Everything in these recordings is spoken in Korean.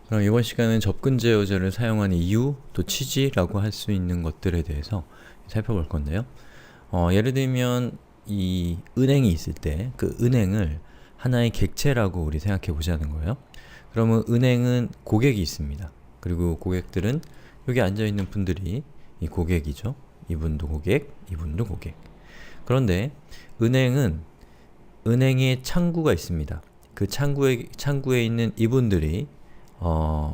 그럼 이번 시간은 접근 제어제를 사용하는 이유, 또 취지라고 할 수 있는 것들에 대해서 살펴볼 건데요. 예를 들면 이 은행이 있을 때 그 은행을 하나의 객체라고 우리 생각해 보자는 거예요. 그러면 은행은 고객이 있습니다. 그리고 고객들은 여기 앉아있는 분들이 이 고객이죠. 이분도 고객, 이분도 고객. 그런데 은행은 은행에 창구가 있습니다. 그 창구에 있는 이분들이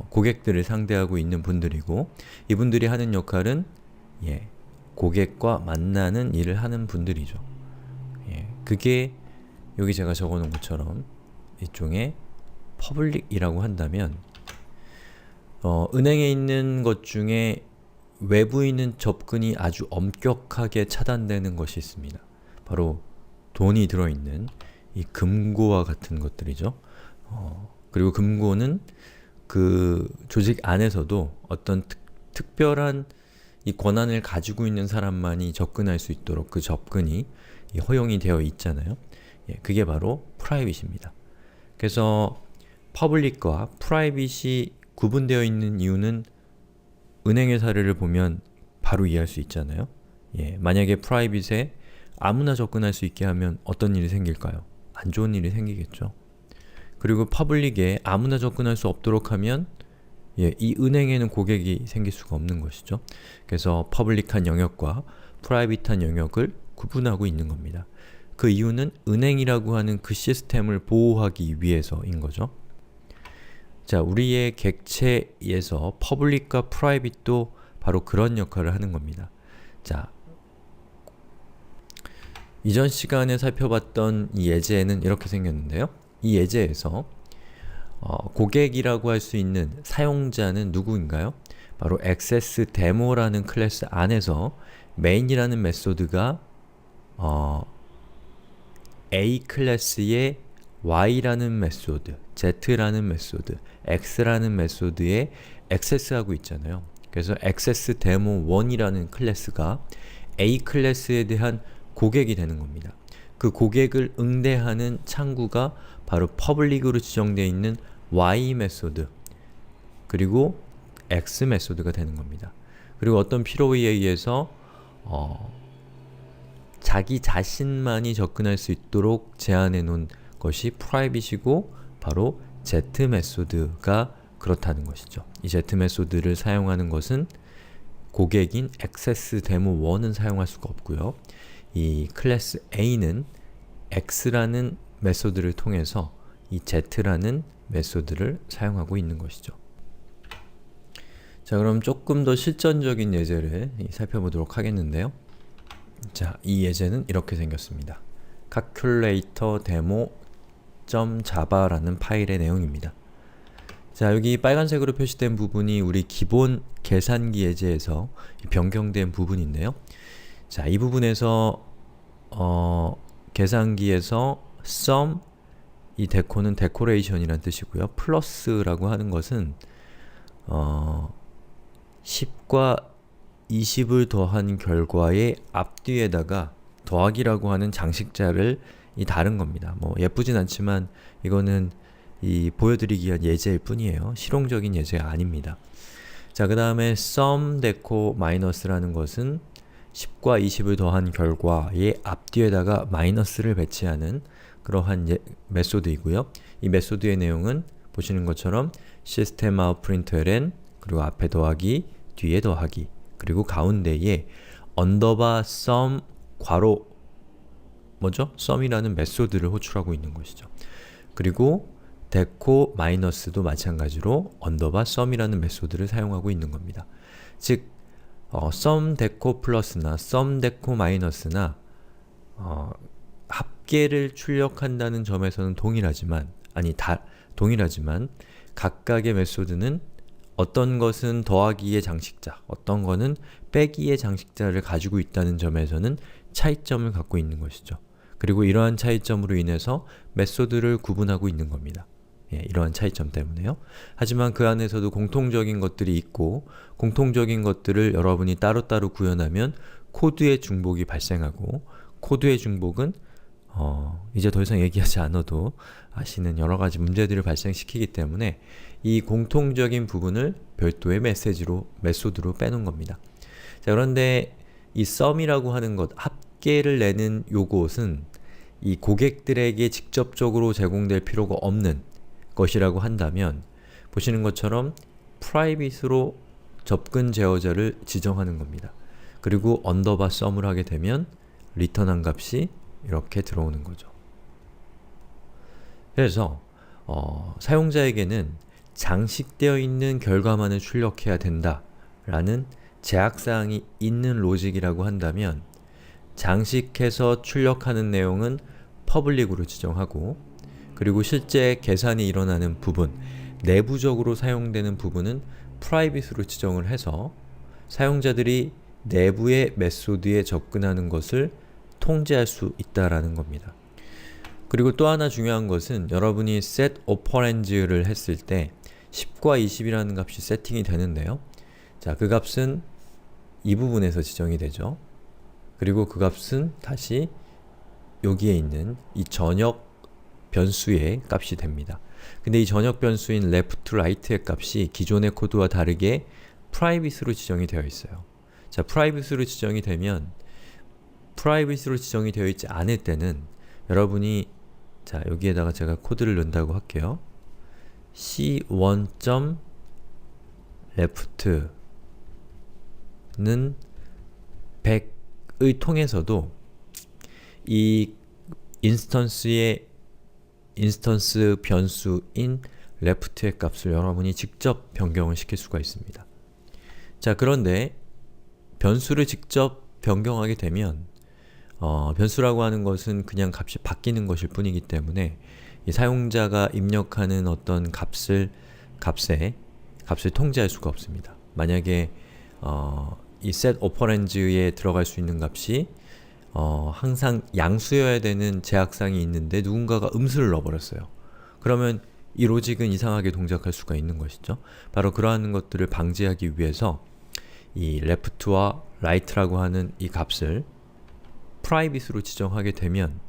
고객들을 상대하고 있는 분들이고, 이분들이 하는 역할은 고객과 만나는 일을 하는 분들이죠. 그게 여기 제가 적어놓은 것처럼 일종의 퍼블릭이라고 한다면, 은행에 있는 것 중에 외부인은 접근이 아주 엄격하게 차단되는 것이 있습니다. 바로 돈이 들어있는 이 금고와 같은 것들이죠. 그리고 금고는 그 조직 안에서도 어떤 특별한 이 권한을 가지고 있는 사람만이 접근할 수 있도록 그 접근이 허용이 되어 있잖아요. 그게 바로 프라이빗입니다. 그래서 퍼블릭과 프라이빗이 구분되어 있는 이유는 은행의 사례를 보면 바로 이해할 수 있잖아요. 만약에 프라이빗에 아무나 접근할 수 있게 하면 어떤 일이 생길까요? 안 좋은 일이 생기겠죠. 그리고 퍼블릭에 아무나 접근할 수 없도록 하면 이 은행에는 고객이 생길 수가 없는 것이죠. 그래서 퍼블릭한 영역과 프라이빗한 영역을 구분하고 있는 겁니다. 그 이유는 은행이라고 하는 그 시스템을 보호하기 위해서인 거죠. 자, 우리의 객체에서 퍼블릭과 프라이빗도 바로 그런 역할을 하는 겁니다. 자, 이전 시간에 살펴봤던 이 예제는 이렇게 생겼는데요. 이 예제에서 고객이라고 할 수 있는 사용자는 누구인가요? 바로 accessDemo라는 클래스 안에서 main이라는 메소드가 A 클래스의 y라는 메소드, z라는 메소드, x라는 메소드에 access하고 있잖아요. 그래서 accessDemo1이라는 클래스가 A 클래스에 대한 고객이 되는 겁니다. 그 고객을 응대하는 창구가 바로 퍼블릭으로 지정되어 있는 y 메소드 그리고 x 메소드가 되는 겁니다. 그리고 어떤 필요에 의해서 자기 자신만이 접근할 수 있도록 제한해 놓은 것이 프라이빗이고 바로 z 메소드가 그렇다는 것이죠. 이 z 메소드를 사용하는 것은 고객인 accessDemo1은 사용할 수가 없고요. 이 클래스 A는 x라는 메소드를 통해서 이 z라는 메소드를 사용하고 있는 것이죠. 자, 그럼 조금 더 실전적인 예제를 살펴보도록 하겠는데요. 자, 이 예제는 이렇게 생겼습니다. calculator demo.java라는 파일의 내용입니다. 자, 여기 빨간색으로 표시된 부분이 우리 기본 계산기 예제에서 변경된 부분인데요. 자, 이 부분에서 계산기에서 sum, 이 데코는 decoration이란 뜻이고요. 플러스라고 하는 것은 10과 20을 더한 결과의 앞뒤에다가 더하기라고 하는 장식자를 다른 겁니다. 뭐 예쁘진 않지만 이거는 보여드리기 위한 예제일 뿐이에요. 실용적인 예제가 아닙니다. 자, 그 다음에 sum deco minus라는 것은 10과 20을 더한 결과의 앞뒤에다가 마이너스를 배치하는 그러한 메소드이고요. 이 메소드의 내용은 보시는 것처럼 system.out.println 그리고 앞에 더하기, 뒤에 더하기 그리고 가운데에 underbar sum 괄호 뭐죠? sum이라는 메소드를 호출하고 있는 것이죠. 그리고 deco 마이너스도 마찬가지로 underbar sum이라는 메소드를 사용하고 있는 겁니다. 즉 sum deco 플러스나 sum deco 마이너스나 합계를 출력한다는 점에서는 동일하지만 각각의 메소드는 어떤 것은 더하기의 장식자, 어떤 것은 빼기의 장식자를 가지고 있다는 점에서는 차이점을 갖고 있는 것이죠. 그리고 이러한 차이점으로 인해서 메소드를 구분하고 있는 겁니다. 이러한 차이점 때문에요. 하지만 그 안에서도 공통적인 것들이 있고 공통적인 것들을 여러분이 따로따로 구현하면 코드의 중복이 발생하고 코드의 중복은 이제 더 이상 얘기하지 않아도 아시는 여러 가지 문제들을 발생시키기 때문에 이 공통적인 부분을 별도의 메소드로 빼놓은 겁니다. 자, 그런데 이 sum이라고 하는 것, 합계를 내는 요것은 이 고객들에게 직접적으로 제공될 필요가 없는 것이라고 한다면 보시는 것처럼 private로 접근 제어자를 지정하는 겁니다. 그리고 언더바 sum을 하게 되면 리턴한 값이 이렇게 들어오는 거죠. 그래서 사용자에게는 장식되어 있는 결과만을 출력해야 된다 라는 제약사항이 있는 로직이라고 한다면 장식해서 출력하는 내용은 퍼블릭으로 지정하고 그리고 실제 계산이 일어나는 부분, 내부적으로 사용되는 부분은 프라이빗으로 지정을 해서 사용자들이 내부의 메소드에 접근하는 것을 통제할 수 있다라는 겁니다. 그리고 또 하나 중요한 것은 여러분이 set operands를 했을 때 10과 20이라는 값이 세팅이 되는데요. 자, 그 값은 이 부분에서 지정이 되죠. 그리고 그 값은 다시 여기에 있는 이 전역 변수의 값이 됩니다. 근데 이 전역 변수인 left, right의 값이 기존의 코드와 다르게 private로 지정이 되어 있어요. 자, private로 지정이 되면 private로 지정이 되어 있지 않을 때는 여러분이 자, 여기에다가 제가 코드를 넣는다고 할게요. c1.left는 100의 통해서도 이 인스턴스 변수인 left의 값을 여러분이 직접 변경을 시킬 수가 있습니다. 자, 그런데 변수를 직접 변경하게 되면 변수라고 하는 것은 그냥 값이 바뀌는 것일 뿐이기 때문에 이 사용자가 입력하는 어떤 값을 통제할 수가 없습니다. 만약에 이 set operands에 들어갈 수 있는 값이 항상 양수여야 되는 제약상이 있는데 누군가가 음수를 넣어버렸어요. 그러면 이 로직은 이상하게 동작할 수가 있는 것이죠. 바로 그러한 것들을 방지하기 위해서 이 left와 right라고 하는 이 값을 private로 지정하게 되면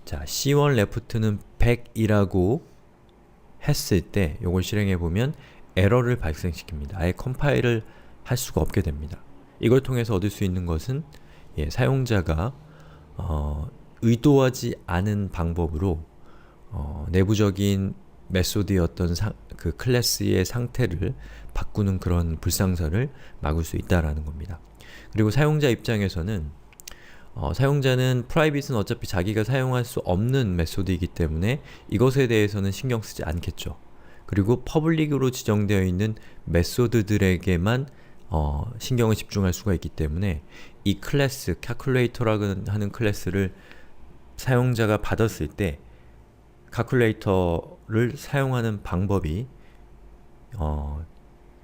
자, c1 left는 100이라고 했을 때 이걸 실행해보면 에러를 발생시킵니다. 아예 컴파일을 할 수가 없게 됩니다. 이걸 통해서 얻을 수 있는 것은 사용자가 의도하지 않은 방법으로 내부적인 메소드의 어떤 그 클래스의 상태를 바꾸는 그런 불상사를 막을 수 있다라는 겁니다. 그리고 사용자 입장에서는 사용자는 private는 어차피 자기가 사용할 수 없는 메소드이기 때문에 이것에 대해서는 신경 쓰지 않겠죠. 그리고 public으로 지정되어 있는 메소드들에게만 신경을 집중할 수가 있기 때문에 이 클래스, calculator라고 하는 클래스를 사용자가 받았을 때 calculator를 사용하는 방법이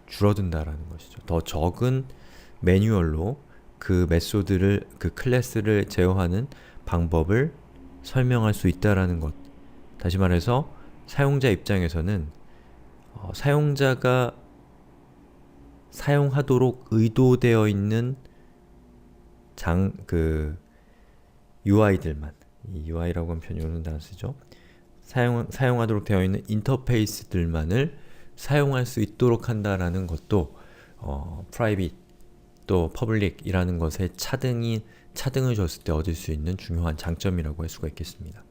줄어든다라는 것이죠. 더 적은 매뉴얼로 그 메소드를, 그 클래스를 제어하는 방법을 설명할 수 있다라는 것. 다시 말해서 사용자 입장에서는 사용자가 사용하도록 의도되어 있는 UI들만, 이 UI라고 하면 편히 오는 단어 쓰죠. 사용하도록 되어 있는 인터페이스들만을 사용할 수 있도록 한다라는 것도 private 또 public이라는 것에 차등을 줬을 때 얻을 수 있는 중요한 장점이라고 할 수가 있겠습니다.